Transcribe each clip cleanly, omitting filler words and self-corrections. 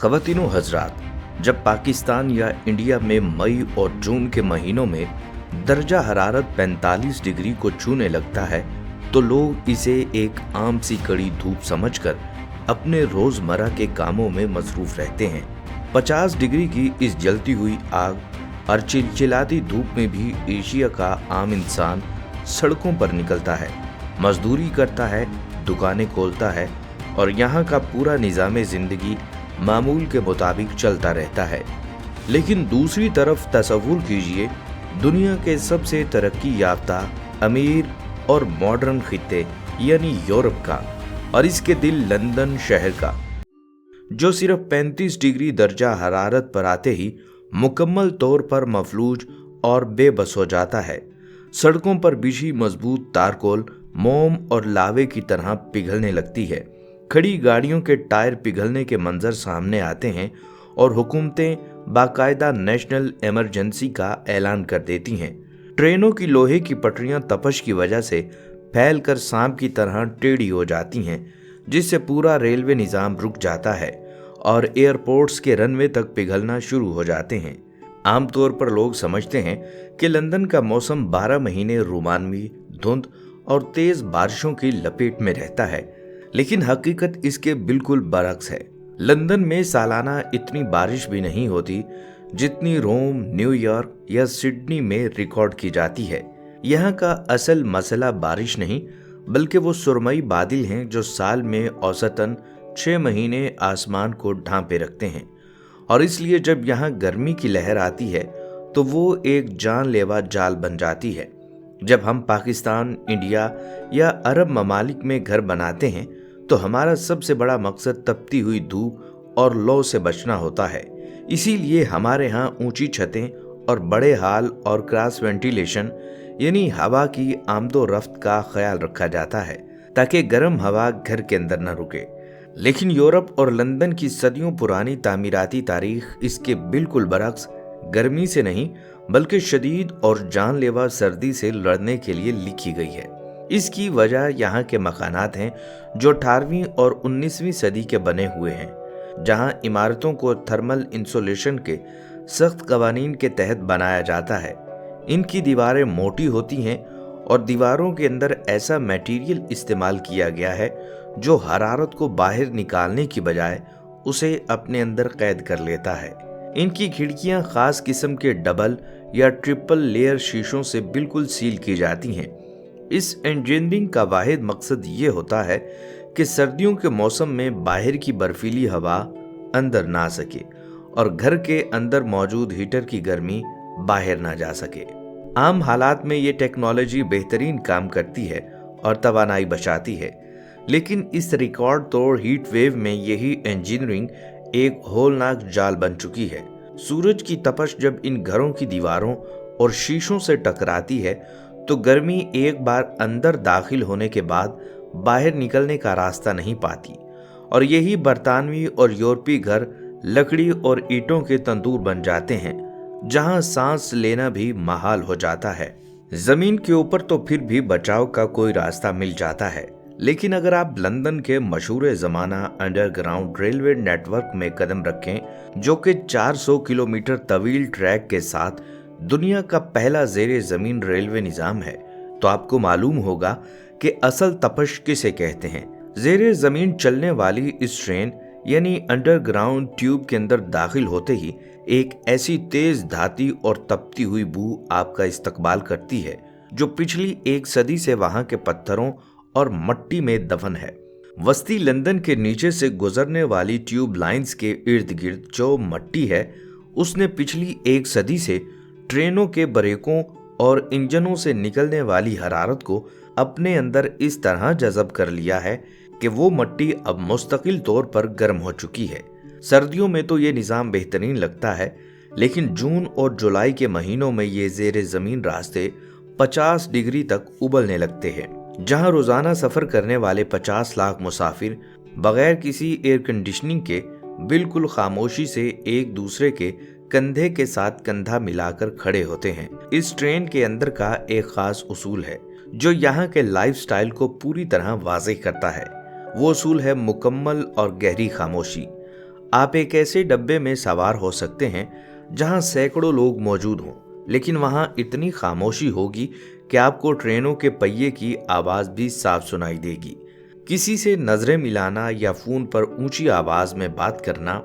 ख़वातीनो हज़रात, जब पाकिस्तान या इंडिया में मई और जून के महीनों में दर्जा हरारत 45 डिग्री को छूने लगता है तो लोग इसे एक आम सी कड़ी धूप समझकर अपने रोज़मर्रा के कामों में मसरूफ़ रहते हैं। 50 डिग्री की इस जलती हुई आग और चिलचिलाती धूप में भी एशिया का आम इंसान सड़कों पर निकलता है, मजदूरी करता है, दुकानें खोलता है और यहाँ का पूरा निज़ाम ज़िंदगी मामूल के मुताबिक चलता रहता है। लेकिन दूसरी तरफ तसव्वुर कीजिए दुनिया के सबसे तरक्की याफ्ता, अमीर और मॉडर्न खित्ते यानी यूरोप का, और इसके दिल लंदन शहर का, जो सिर्फ 35 डिग्री दर्जा हरारत पर आते ही मुकम्मल तौर पर मफलूज और बेबस हो जाता है। सड़कों पर बिछी मजबूत तारकोल मोम और लावे की तरह पिघलने लगती है। खड़ी गाड़ियों के टायर पिघलने के मंजर सामने आते हैं और हुकूमतें बाकायदा नेशनल इमरजेंसी का ऐलान कर देती हैं। ट्रेनों की लोहे की पटरियां तपश की वजह से फैलकर सांप की तरह टेढ़ी हो जाती हैं, जिससे पूरा रेलवे निज़ाम रुक जाता है और एयरपोर्ट्स के रनवे तक पिघलना शुरू हो जाते हैं। आमतौर पर लोग समझते हैं कि लंदन का मौसम 12 महीने रोमानवी धुंध और तेज बारिशों की लपेट में रहता है, लेकिन हकीकत इसके बिल्कुल बरक्स है। लंदन में सालाना इतनी बारिश भी नहीं होती जितनी रोम, न्यूयॉर्क या सिडनी में रिकॉर्ड की जाती है। यहाँ का असल मसला बारिश नहीं बल्कि वो सुरमई बादल हैं जो साल में औसतन 6 महीने आसमान को ढांपे रखते हैं, और इसलिए जब यहाँ गर्मी की लहर आती है तो वो एक जानलेवा जाल बन जाती है। जब हम पाकिस्तान, इंडिया या अरब ममालिक में घर बनाते हैं तो हमारा सबसे बड़ा मकसद तपती हुई धूप और लौ से बचना होता है। इसीलिए हमारे यहाँ ऊंची छतें और बड़े हाल और क्रॉस वेंटिलेशन यानी हवा की आमदो रफ्त का ख्याल रखा जाता है ताकि गर्म हवा घर के अंदर न रुके। लेकिन यूरोप और लंदन की सदियों पुरानी तामीराती तारीख इसके बिल्कुल बरक्स गर्मी से नहीं बल्कि शदीद और जानलेवा सर्दी से लड़ने के लिए लिखी गई है। इसकी वजह यहाँ के मकानात हैं जो 18वीं और 19वीं सदी के बने हुए हैं, जहाँ इमारतों को थर्मल इंसुलेशन के सख्त कवानीन के तहत बनाया जाता है। इनकी दीवारें मोटी होती हैं और दीवारों के अंदर ऐसा मटेरियल इस्तेमाल किया गया है जो हरारत को बाहर निकालने की बजाय उसे अपने अंदर कैद कर लेता है। इनकी खिड़कियां खास किस्म के डबल या ट्रिपल लेयर शीशों से बिल्कुल सील की जाती हैं। इस इंजीनियरिंग का वाहिद मकसद ये होता है कि सर्दियों के मौसम में बाहर की बर्फीली हवा अंदर ना सके और घर के अंदर मौजूद हीटर की गर्मी बाहर ना जा सके। आम हालात में ये टेक्नोलॉजी बेहतरीन काम करती है और तवानाई बचाती है, लेकिन इस रिकॉर्ड तोड़ हीट वेव में यही इंजीनियरिंग एक होलनाक जाल बन चुकी है। सूरज की तपश जब इन घरों की दीवारों और शीशों से टकराती है तो गर्मी एक बार अंदर दाखिल होने के बाद बाहर निकलने का रास्ता नहीं पाती, और यही बरतानवी और यूरोपीय घर लकड़ी और ईंटों के तंदूर बन जाते हैं जहां सांस लेना भी महाल हो जाता है। जमीन के ऊपर तो फिर भी बचाव का कोई रास्ता मिल जाता है, लेकिन अगर आप लंदन के मशहूर ज़माना अंडरग्राउंड रेलवे नेटवर्क में कदम रखें जो कि 400 किलोमीटर तवील ट्रैक के साथ दुनिया का पहला ज़ेरे ज़मीन रेलवे निज़ाम है, तो आपको मालूम होगा कि असल तपश किसे कहते हैं। ज़ेरे ज़मीन चलने वाली इस ट्रेन यानी अंडरग्राउंड ट्यूब के अंदर दाखिल होते ही एक ऐसी तेज धाती और तपती हुई बू आपका इस्तकबाल करती है जो पिछली एक सदी से वहां के पत्थरों और मट्टी में दफन है। वस्ती लंदन के नीचे से गुजरने वाली ट्यूब लाइंस के इर्द गिर्द जो मट्टी है उसने पिछली एक सदी से ट्रेनों के ब्रेकों और इंजनों से निकलने वाली हरारत को अपने अंदर इस तरह जज़ब कर लिया है कि वो मट्टी अब मुस्तकिल तौर पर गर्म हो चुकी है। सर्दियों में तो ये निज़ाम बेहतरीन लगता है, लेकिन जून और जुलाई के महीनों में ये ज़ेरे ज़मीन रास्ते 50 डिग्री तक उबलने लगते हैं, जहां रोजाना सफर करने वाले 50 लाख मुसाफिर बगैर किसी एयर कंडीशनिंग के बिल्कुल खामोशी से एक दूसरे के कंधे के साथ कंधा मिलाकर खड़े होते हैं। इस ट्रेन के अंदर का एक खास उसूल है जो यहाँ के लाइफस्टाइल को पूरी तरह वाज़ेह करता है। वो उसूल है मुकम्मल और गहरी खामोशी। आप एक ऐसे डब्बे में सवार हो सकते हैं जहां सैकड़ों लोग मौजूद हों, लेकिन वहां इतनी खामोशी होगी कि आपको ट्रेनों के पहिए की आवाज भी साफ सुनाई देगी। किसी से नजरें मिलाना या फोन पर ऊंची आवाज में बात करना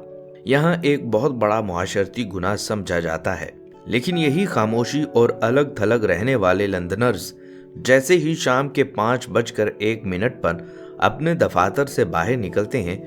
यहाँ एक बहुत बड़ा मुआशरती गुनाह समझा जाता है। लेकिन यही खामोशी और अलग थलग रहने वाले लंदनर्स जैसे ही शाम के 5:01 पर अपने दफातर से बाहर निकलते हैं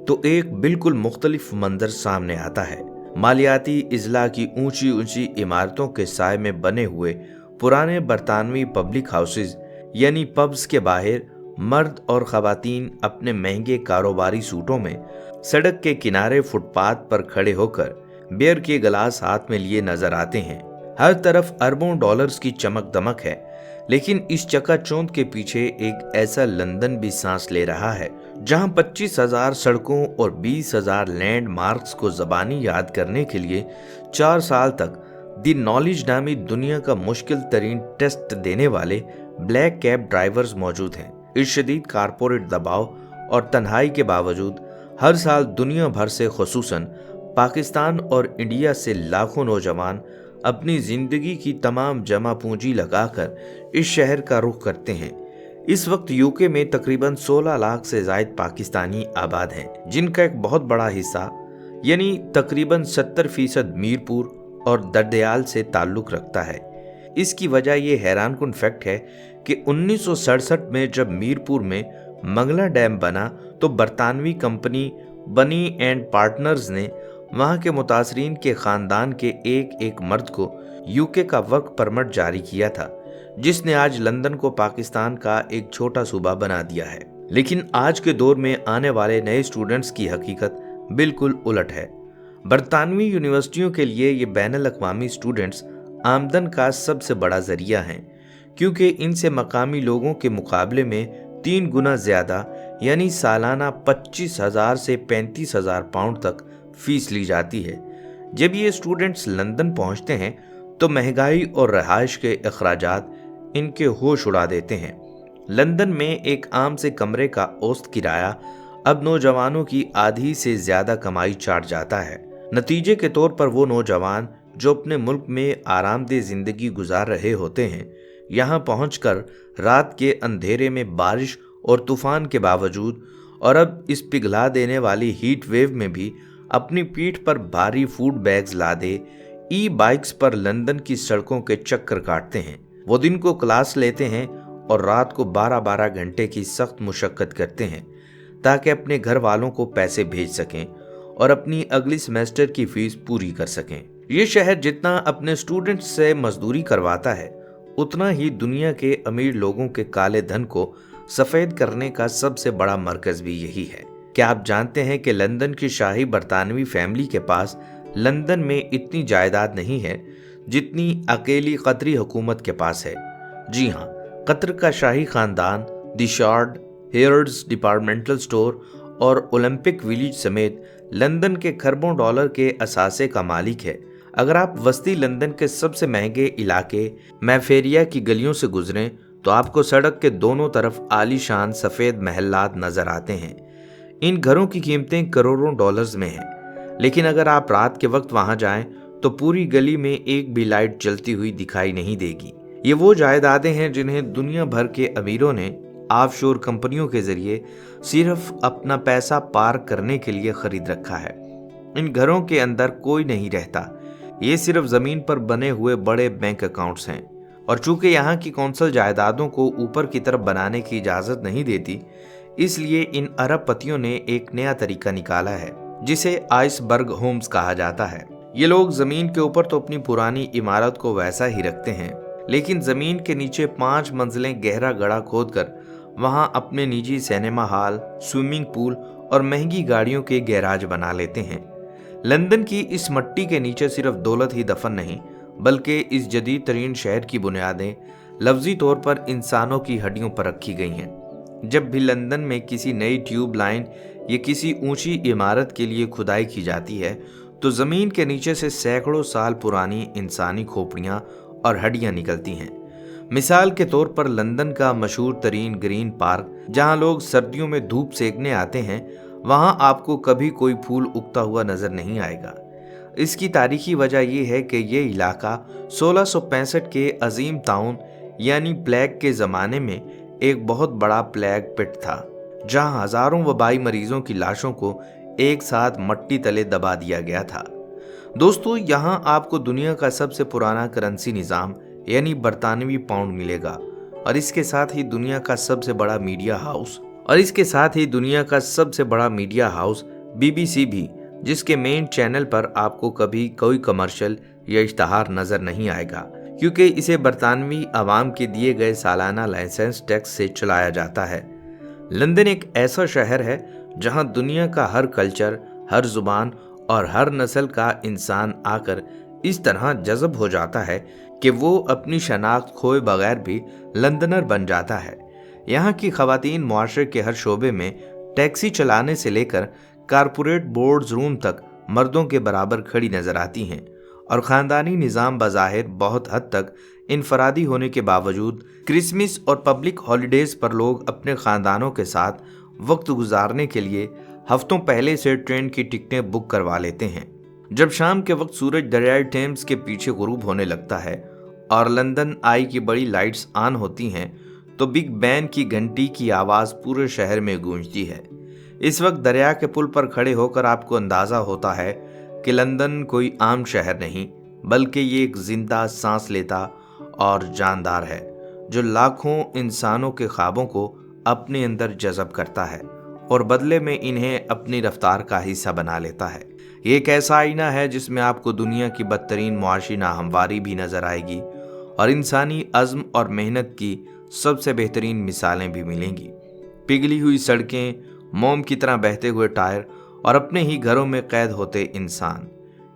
तो एक बिल्कुल मुख्तलिफ मंजर सामने आता है। मालियाती इजला की ऊंची ऊंची इमारतों के साए में बने हुए पुराने बरतानवी पब्लिक हाउसेज यानी पब्स के बाहर मर्द और खवातीन अपने महंगे कारोबारी सूटों में सड़क के किनारे फुटपाथ पर खड़े होकर बियर के गिलास हाथ में लिए नजर आते हैं। हर तरफ अरबों डॉलर्स की चमक दमक है, लेकिन इस चकाचौंध के पीछे एक ऐसा लंदन भी सांस ले रहा है जहां 25,000 सड़कों और 20,000 लैंडमार्क्स को जबानी याद करने के लिए 4 साल तक दी नॉलेज नामी दुनिया का मुश्किल तरीन टेस्ट देने वाले ब्लैक कैब ड्राइवर्स मौजूद हैं। इस शदीद कारपोरेट दबाव और तन्हाई के बावजूद हर साल दुनिया भर से, खुसूसन पाकिस्तान और इंडिया से लाखों नौजवान अपनी जिंदगी की तमाम जमा पूंजी लगाकर इस शहर का रुख करते हैं। इस वक्त यूके में तकरीबन 16 लाख से ज्यादा पाकिस्तानी आबाद हैं, जिनका एक बहुत बड़ा हिस्सा यानी तकरीबन 70% मीरपुर और दरदयाल से ताल्लुक रखता है। इसकी वजह यह हैरानकुन फैक्ट है कि 1967 में जब मीरपुर में मंगला डैम बना तो बरतानवी कंपनी बनी एंड पार्टनर्स ने वहां के मुतासरीन के खानदान के एक एक मर्द को यूके का वर्क परमिट जारी किया था, जिसने आज लंदन को पाकिस्तान का एक छोटा सूबा बना दिया है। लेकिन आज के दौर में आने वाले नए स्टूडेंट्स की हकीकत बिल्कुल उलट है। बरतानवी यूनिवर्सिटियों के लिए ये बैनुल अक़वामी स्टूडेंट्स आमदन का सबसे बड़ा जरिया हैं, क्योंकि इनसे मकामी लोगों के मुकाबले में 3 गुना ज्यादा यानी सालाना 25,000 से 35,000 पाउंड तक फीस ली जाती है। जब ये स्टूडेंट्स लंदन पहुंचते हैं तो महंगाई और रहाइश के अखराजात इनके होश उड़ा देते हैं। लंदन में एक आम से कमरे का औसत किराया अब नौजवानों की आधी से ज्यादा कमाई चाट जाता है। नतीजे के तौर पर वो नौजवान जो अपने मुल्क में आरामदेह जिंदगी गुजार रहे होते हैं, यहाँ पहुंचकर रात के अंधेरे में बारिश और तूफान के बावजूद और अब इस पिघला देने वाली हीट वेव में भी अपनी पीठ पर भारी फूड बैग्स लादे ई बाइक्स पर लंदन की सड़कों के चक्कर काटते हैं। वो दिन को क्लास लेते हैं और रात को 12-12 घंटे की सख्त मुशक्कत करते हैं ताकि अपने घर वालों को पैसे भेज सकें और अपनी अगली सेमेस्टर की फीस पूरी कर सकें। ये शहर जितना अपने स्टूडेंट्स से मजदूरी करवाता है, उतना ही दुनिया के अमीर लोगों के काले धन को सफेद करने का सबसे बड़ा मरकज भी यही है। क्या आप जानते हैं कि लंदन की शाही बरतानवी फैमिली के पास लंदन में इतनी जायदाद नहीं है जितनी अकेली कतरी हुकूमत के पास है। जी हाँ, कतर का शाही खानदान द शार्ड, हेयर्ड्स डिपार्टमेंटल स्टोर और ओलंपिक विलेज समेत लंदन के खरबों डॉलर के असासे का मालिक है। अगर आप वस्ती लंदन के सबसे महंगे इलाके मैफेरिया की गलियों से गुजरें तो आपको सड़क के दोनों तरफ आलीशान सफेद महल्लात नजर आते हैं। इन घरों की कीमतें करोड़ों डॉलर्स में हैं, लेकिन अगर आप रात के वक्त वहां जाएं तो पूरी गली में एक भी लाइट जलती हुई दिखाई नहीं देगी। ये वो जायदादें हैं जिन्हें दुनिया भर के अमीरों ने ऑफशोर कंपनियों के जरिए सिर्फ अपना पैसा पार्क करने के लिए खरीद रखा है। इन घरों के अंदर कोई नहीं रहता, ये सिर्फ जमीन पर बने हुए बड़े बैंक अकाउंट्स हैं। और चूंकि यहाँ की कौंसल जायदादों को ऊपर की तरफ बनाने की इजाजत नहीं देती, इसलिए इन अरबपतियों ने एक नया तरीका निकाला है जिसे आइसबर्ग होम्स कहा जाता है। ये लोग जमीन के ऊपर तो अपनी पुरानी इमारत को वैसा ही रखते हैं, लेकिन जमीन के नीचे 5 मंजिलें गहरा गड्ढा खोदकर वहां अपने निजी सिनेमा हॉल, स्विमिंग पूल और महंगी गाड़ियों के गैराज बना लेते हैं। लंदन की इस मट्टी के नीचे सिर्फ दौलत ही दफन नहीं, बल्कि इस जदीद तरीन शहर की बुनियादें लफ्जी तौर पर इंसानों की हड्डियों पर रखी गई हैं। जब भी लंदन में किसी नई ट्यूब लाइन या किसी ऊंची इमारत के लिए खुदाई की जाती है तो जमीन के नीचे से सैकड़ों साल पुरानी इंसानी खोपड़ियां और हड्डियां निकलती हैं। मिसाल के तौर पर लंदन का मशहूर तरीन ग्रीन पार्क, जहां लोग सर्दियों में धूप सेकने आते हैं, वहां आपको कभी कोई फूल उगता हुआ नजर नहीं आएगा। इसकी तारीखी वजह यह है कि ये इलाका 1665 के अजीम ताउन यानी प्लेग के ज़माने में एक बहुत बड़ा प्लेग पिट था, जहां हजारों वबाई मरीजों की लाशों को एक साथ मट्टी तले दबा दिया गया था। दोस्तों, यहाँ आपको दुनिया का सबसे पुराना करेंसी निज़ाम यानी बरतानवी पाउंड मिलेगा और इसके साथ ही दुनिया का सबसे बड़ा मीडिया हाउस BBC भी, जिसके मेन चैनल पर आपको कभी कोई कमर्शियल या इश्तहार नजर नहीं आएगा, क्योंकि इसे बरतानवी आवाम के दिए गए सालाना लाइसेंस टैक्स से चलाया जाता है। लंदन एक ऐसा शहर है जहां दुनिया का हर कल्चर, हर जुबान और हर नस्ल का इंसान आकर इस तरह जज़ब हो जाता है कि वो अपनी शनाख्त खोए बगैर भी लंदनर बन जाता है। यहाँ की खवातीन मुआशरे के हर शोबे में टैक्सी चलाने से लेकर कारपोरेट बोर्ड रूम तक मर्दों के बराबर खड़ी नजर आती हैं और ख़ानदानी निज़ाम बज़ाहिर बहुत हद तक इनफरादी होने के बावजूद क्रिसमस और पब्लिक हॉलीडेज़ पर लोग अपने ख़ानदानों के साथ वक्त गुजारने के लिए हफ्तों पहले से ट्रेन की टिकटें बुक करवा लेते हैं। जब शाम के वक्त सूरज दरियाई टेम्स के पीछे गुरूब होने लगता है और लंदन आई की बड़ी लाइट्स ऑन होती हैं, तो बिग बैन की घंटी की आवाज़ पूरे शहर में गूंजती है। इस वक्त दरिया के पुल पर खड़े होकर आपको अंदाज़ा होता है कि लंदन कोई आम शहर नहीं, बल्कि ये एक जिंदा, सांस लेता और जानदार है, जो लाखों इंसानों के ख्वाबों को अपने अंदर जज़ब करता है और बदले में इन्हें अपनी रफ्तार का हिस्सा बना लेता है। ये एक ऐसा आईना है जिसमें आपको दुनिया की बदतरीन मुआशी नाहमवारी भी नजर आएगी और इंसानी अज़्म और मेहनत की सबसे बेहतरीन मिसालें भी मिलेंगी। पिघली हुई सड़कें, मोम की तरह बहते हुए टायर और अपने ही घरों में कैद होते इंसान,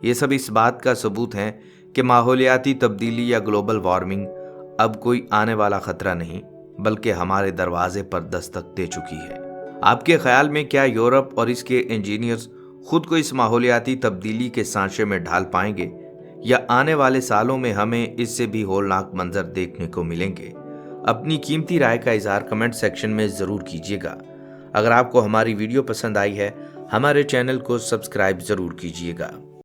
ये सब इस बात का सबूत हैं कि माहौलियाती तब्दीली या ग्लोबल वार्मिंग अब कोई आने वाला खतरा नहीं, बल्कि हमारे दरवाजे पर दस्तक दे चुकी है। आपके ख्याल में क्या यूरोप और इसके इंजीनियर्स खुद को इस माहौलियाती तब्दीली के सांचे में ढाल पाएंगे, या आने वाले सालों में हमें इससे भी होलनाक मंजर देखने को मिलेंगे? अपनी कीमती राय का इजहार कमेंट सेक्शन में ज़रूर कीजिएगा। अगर आपको हमारी वीडियो पसंद आई है, हमारे चैनल को सब्सक्राइब ज़रूर कीजिएगा।